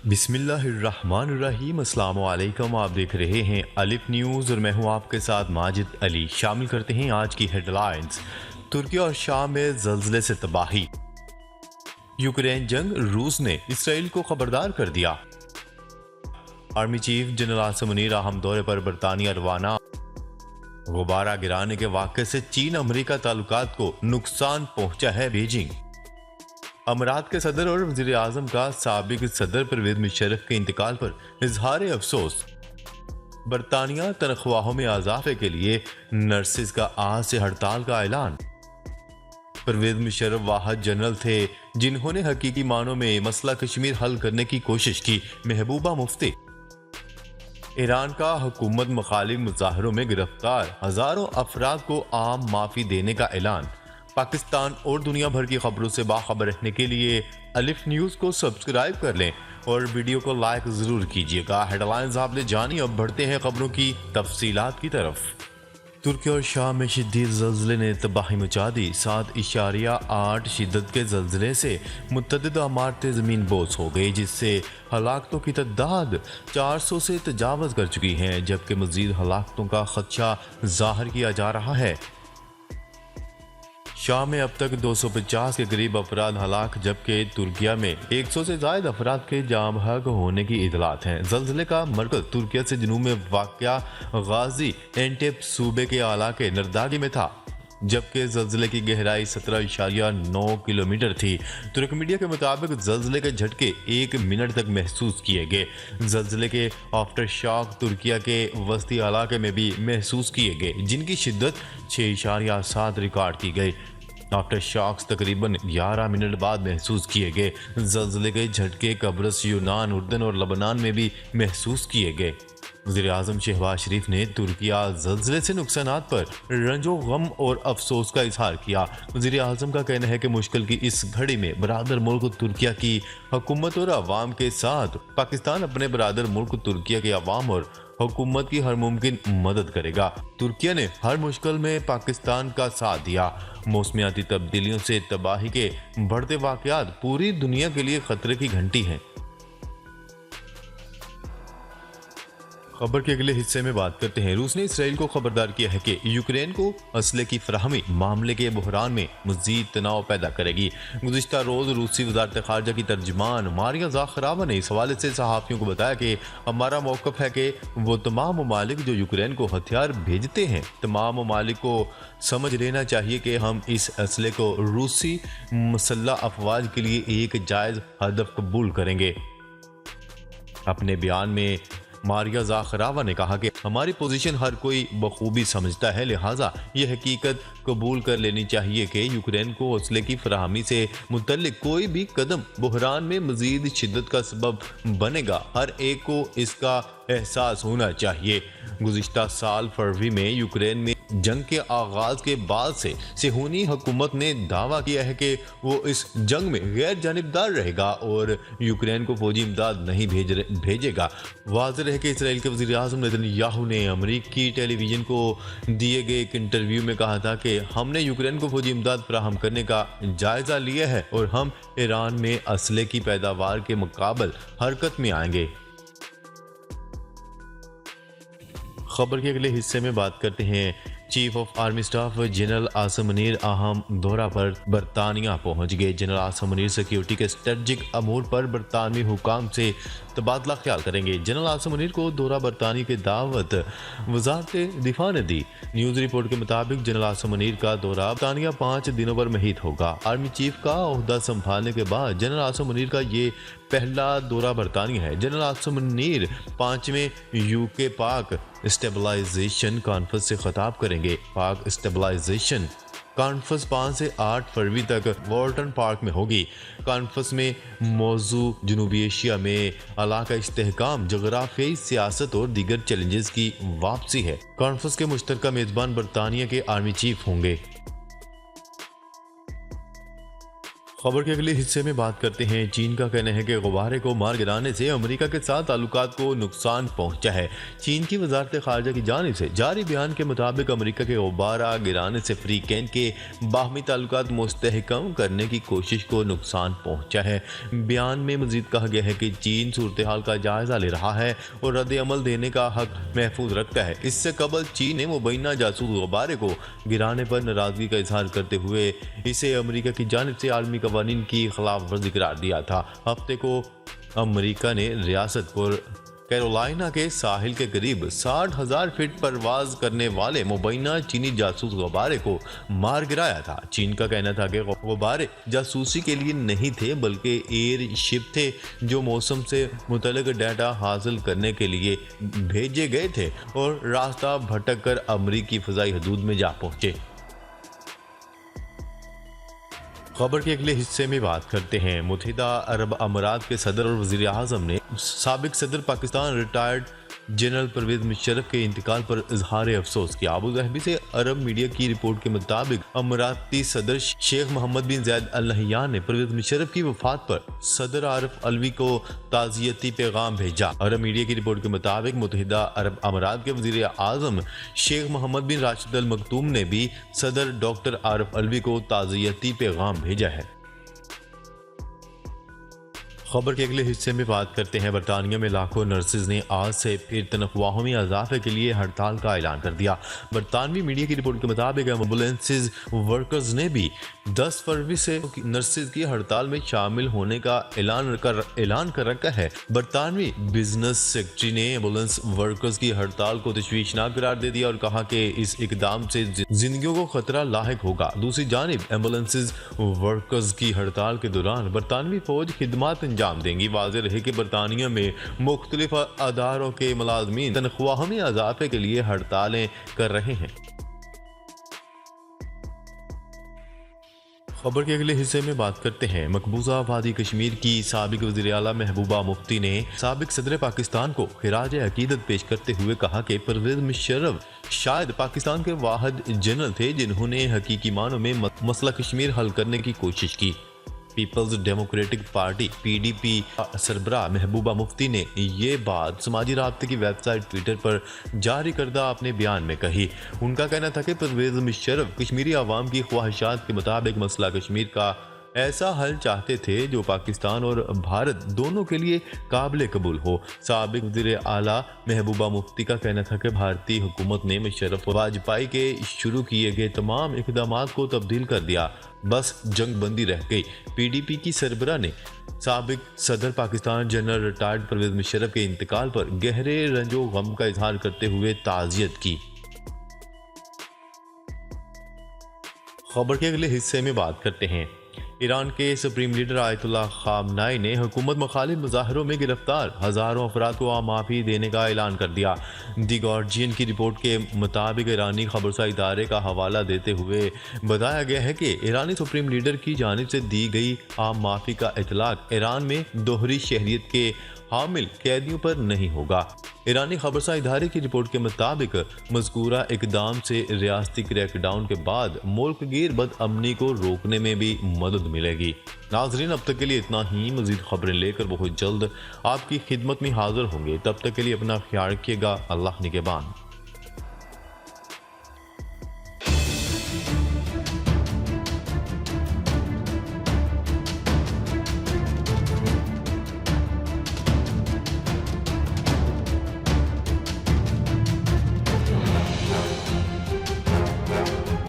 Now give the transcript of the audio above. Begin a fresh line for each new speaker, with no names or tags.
بسم اللہ الرحمن الرحیم۔ السلام علیکم، آپ دیکھ رہے ہیں الف نیوز اور میں ہوں آپ کے ساتھ ماجد علی۔ شامل کرتے ہیں آج کی ہیڈ لائنز۔ ترکی اور شام میں زلزلے سے تباہی، یوکرین جنگ، روس نے اسرائیل کو خبردار کر دیا۔ Army chief general Asim Munir اہم دورے پر برطانیہ روانہ۔ غبارہ گرانے کے واقعے سے چین امریکہ تعلقات کو نقصان پہنچا ہے بیجنگ۔ امارات کے صدر اور وزیر اعظم کا سابق صدر پرویز مشرف کے انتقال پر اظہار افسوس۔ برطانیہ تنخواہوں میں اضافے کے لیے نرسز کا آج سے ہڑتال کا اعلان۔ پرویز مشرف واحد جنرل تھے جنہوں نے حقیقی معنوں میں مسئلہ کشمیر حل کرنے کی کوشش کی، محبوبہ مفتی۔ ایران کا حکومت مخالف مظاہروں میں گرفتار ہزاروں افراد کو عام معافی دینے کا اعلان۔ پاکستان اور دنیا بھر کی خبروں سے باخبر رہنے کے لیے الف نیوز کو سبسکرائب کر لیں اور ویڈیو کو لائک ضرور کیجیے گا۔ ہیڈ لائنز آپ نے جانی، اب بڑھتے ہیں خبروں کی تفصیلات کی طرف۔ ترکی اور شام میں شدید زلزلے نے تباہی مچا دی۔ 7.8 شدت کے زلزلے سے متعدد عمارتیں زمین بوس ہو گئی، جس سے ہلاکتوں کی تعداد 400 سے تجاوز کر چکی ہیں، جبکہ مزید ہلاکتوں کا خدشہ ظاہر کیا جا رہا ہے۔ شام میں اب تک 250 کے قریب افراد ہلاک، جبکہ ترکیہ میں 100 سے زائد افراد کے جاں بحق ہونے کی اطلاعات ہیں۔ زلزلے کا مرکز ترکیہ سے جنوب میں واقع غازی اینٹیپ صوبے کے علاقے نرداگی میں تھا، جبکہ زلزلے کی گہرائی 17.9 کلومیٹر تھی۔ ترک میڈیا کے مطابق زلزلے کے جھٹکے 1 منٹ تک محسوس کیے گئے۔ زلزلے کے آفٹر شاک ترکیہ کے وسطی علاقے میں بھی محسوس کیے گئے، جن کی شدت 6.7 ریکارڈ کی گئی۔ آفٹر شاکس تقریباً 11 منٹ بعد محسوس کیے گئے۔ زلزلے کے جھٹکے قبرص، یونان، اردن اور لبنان میں بھی محسوس کیے گئے۔ وزیر اعظم شہباز شریف نے ترکیہ زلزلے سے نقصانات پر رنج و غم اور افسوس کا اظہار کیا۔ وزیر اعظم کا کہنا ہے کہ مشکل کی اس گھڑی میں برادر ملک ترکیہ کی حکومت اور عوام کے ساتھ پاکستان اپنے برادر ملک ترکیہ کے عوام اور حکومت کی ہر ممکن مدد کرے گا۔ ترکیہ نے ہر مشکل میں پاکستان کا ساتھ دیا۔ موسمیاتی تبدیلیوں سے تباہی کے بڑھتے واقعات پوری دنیا کے لیے خطرے کی گھنٹی ہیں۔ خبر کے اگلے حصے میں بات کرتے ہیں۔ روس نے اسرائیل کو خبردار کیا ہے کہ یوکرین کو اسلحے کی فراہمی معاملے کے بحران میں مزید تناؤ پیدا کرے گی۔ گزشتہ روز روسی وزارت خارجہ کی ترجمان ماریا زاخراوا نے اس حوالے سے صحافیوں کو بتایا کہ ہمارا موقف ہے کہ وہ تمام ممالک جو یوکرین کو ہتھیار بھیجتے ہیں، تمام ممالک کو سمجھ لینا چاہیے کہ ہم اس اسلحے کو روسی مسلح افواج کے لیے ایک جائز ہدف قبول کریں گے۔ اپنے بیان میں ماریا زاخراوا نے کہا کہ ہماری پوزیشن ہر کوئی بخوبی سمجھتا ہے، لہٰذا یہ حقیقت قبول کر لینی چاہیے کہ یوکرین کو اسلحے کی فراہمی سے متعلق کوئی بھی قدم بحران میں مزید شدت کا سبب بنے گا۔ ہر ایک کو اس کا احساس ہونا چاہیے۔ گزشتہ سال فروری میں یوکرین میں جنگ کے آغاز کے بعد سے صہیونی حکومت نے دعویٰ کیا ہے کہ وہ اس جنگ میں غیر جانبدار رہے گا اور یوکرین کو فوجی امداد نہیں بھیجے گا۔ واضح ہے کہ اسرائیل کے وزیر اعظم نیتن یاہو نے امریکی ٹیلی ویژن کو دیے گئے ایک انٹرویو میں کہا تھا کہ ہم نے یوکرین کو فوجی امداد فراہم کرنے کا جائزہ لیا ہے اور ہم ایران میں اسلحے کی پیداوار کے مقابل حرکت میں آئیں گے۔ خبر کے اگلے حصے میں بات کرتے ہیں۔ Chief of army staff general Asim Munir اہم دورہ پر برطانیہ پہنچ گئے۔ جنرل عاصم منیر سیکیورٹی کے اسٹریٹجک امور پر برطانوی حکام سے تبادلہ خیال کریں گے۔ جنرل عاصم منیر کو دورہ برطانیہ کی دعوت وزارت دفاع نے دی۔ نیوز رپورٹ کے مطابق جنرل عاصم منیر کا دورہ برطانیہ 5 دنوں پر محیط ہوگا۔ آرمی چیف کا عہدہ سنبھالنے کے بعد جنرل عاصم منیر کا یہ پہلا دورہ برطانیہ ہے۔ جنرل عاصم منیر 5ویں UK پاک اسٹیبلائزیشن کانفرنس سے خطاب کریں گے۔ پاک اسٹیبلائزیشن کانفرنس 5 سے 8 فروری تک وارٹن پارک میں ہوگی۔ کانفرنس میں موضوع جنوبی ایشیا میں علاقہ استحکام، جغرافیائی سیاست اور دیگر چیلنجز کی واپسی ہے۔ کانفرنس کے مشترکہ میزبان برطانیہ کے آرمی چیف ہوں گے۔ خبر کے اگلے حصے میں بات کرتے ہیں۔ چین کا کہنا ہے کہ غبارے کو مار گرانے سے امریکہ کے ساتھ تعلقات کو نقصان پہنچا ہے۔ چین کی وزارت خارجہ کی جانب سے جاری بیان کے مطابق امریکہ کے غبارہ گرانے سے فری کین کے باہمی تعلقات مستحکم کرنے کی کوشش کو نقصان پہنچا ہے۔ بیان میں مزید کہا گیا ہے کہ چین صورتحال کا جائزہ لے رہا ہے اور رد عمل دینے کا حق محفوظ رکھتا ہے۔ اس سے قبل چین نے مبینہ جاسوس غبارے کو گرانے پر ناراضگی کا اظہار کرتے ہوئے اسے امریکہ کی جانب سے عالمی قوانین کی خلاف ورزی قرار دیا تھا۔ ہفتے کو امریکہ نے ریاست کیرولائنا کے ساحل کے قریب 60,000 فٹ پرواز کرنے والے مبینہ چینی جاسوس غبارے کو مار گرایا تھا۔ چین کا کہنا تھا کہ غبارے جاسوسی کے لیے نہیں تھے بلکہ ایئر شپ تھے جو موسم سے متعلق ڈیٹا حاصل کرنے کے لیے بھیجے گئے تھے اور راستہ بھٹک کر امریکی فضائی حدود میں جا پہنچے۔ خبر کے اگلے حصے میں بات کرتے ہیں۔ متحدہ عرب امارات کے صدر اور وزیر اعظم نے سابق صدر پاکستان ریٹائرڈ جنرل پرویز مشرف کے انتقال پر اظہار افسوس کیا۔ ابو ظہبی سے عرب میڈیا کی رپورٹ کے مطابق اماراتی صدر شیخ محمد بن زاید ال نہیان نے پرویز مشرف کی وفات پر صدر عارف علوی کو تعزیتی پیغام بھیجا۔ عرب میڈیا کی رپورٹ کے مطابق متحدہ عرب امارات کے وزیر اعظم شیخ محمد بن راشد ال مکتوم نے بھی صدر ڈاکٹر عارف علوی کو تعزیتی پیغام بھیجا ہے۔ خبر کے اگلے حصے میں بات کرتے ہیں۔ برطانیہ میں لاکھوں نرسز نے آج سے پھر تنخواہوں میں اضافے کے لیے ہڑتال کا اعلان کر دیا۔ برطانوی میڈیا کی رپورٹ کے مطابق ایمبولینسز ورکرز نے بھی 10 فروری سے نرسز کی ہڑتال میں شامل ہونے کا اعلان کر رکھا ہے۔ برطانوی بزنس سیکرٹری نے ایمبولینس ورکرز کی ہڑتال کو تشویشناک قرار دے دیا اور کہا کہ اس اقدام سے زندگیوں کو خطرہ لاحق ہوگا۔ دوسری جانب ایمبولینسز ورکرز کی ہڑتال کے دوران برطانوی فوج خدمات انجام دیں گی۔ واضح رہے کہ برطانیہ میں مختلف اداروں کے ملازمین تنخواہوں میں اضافے کے لیے ہڑتالیں کر رہے ہیں۔ خبر کے اگلے حصے میں بات کرتے ہیں۔ مقبوضہ وادی کشمیر کی سابق وزیر اعلیٰ محبوبہ مفتی نے سابق صدر پاکستان کو خراج عقیدت پیش کرتے ہوئے کہا کہ پرویز مشرف شاید پاکستان کے واحد جنرل تھے جنہوں نے حقیقی معنوں میں مسئلہ کشمیر حل کرنے کی کوشش کی۔ پیپلز ڈیموکریٹک پارٹی PDP سربراہ محبوبہ مفتی نے یہ بات سماجی رابطے کی ویب سائٹ ٹویٹر پر جاری کردہ اپنے بیان میں کہی۔ ان کا کہنا تھا کہ پرویز مشرف کشمیری عوام کی خواہشات کے مطابق مسئلہ کشمیر کا ایسا حل چاہتے تھے جو پاکستان اور بھارت دونوں کے لیے قابل قبول ہو۔ سابق وزیر اعلیٰ محبوبہ مفتی کا کہنا تھا کہ بھارتی حکومت نے مشرف واجپائی کے شروع کیے گئے تمام اقدامات کو تبدیل کر دیا، بس جنگ بندی رہ گئی۔ PDP کی سربراہ نے سابق صدر پاکستان جنرل ریٹائرڈ پرویز مشرف کے انتقال پر گہرے رنج و غم کا اظہار کرتے ہوئے تعزیت کی۔ خبر کے اگلے حصے میں بات کرتے ہیں۔ ایران کے سپریم لیڈر آیت اللہ خامنائی نے حکومت مخالف مظاہروں میں گرفتار ہزاروں افراد کو معافی دینے کا اعلان کر دیا۔ دی گارجین کی رپورٹ کے مطابق ایرانی خبرساں ادارے کا حوالہ دیتے ہوئے بتایا گیا ہے کہ ایرانی سپریم لیڈر کی جانب سے دی گئی عام معافی کا اطلاق ایران میں دوہری شہریت کے حامل قیدیوں پر نہیں ہوگا۔ ایرانی خبرساں ادارے کی رپورٹ کے مطابق مذکورہ اقدام سے ریاستی کریک ڈاؤن کے بعد ملک گیر بد امنی کو روکنے میں بھی مدد ملے گی۔ ناظرین، اب تک کے لیے اتنا ہی۔ مزید خبریں لے کر بہت جلد آپ کی خدمت میں حاضر ہوں گے۔ تب تک کے لیے اپنا خیال رکھیے گا۔ اللہ نگہبان۔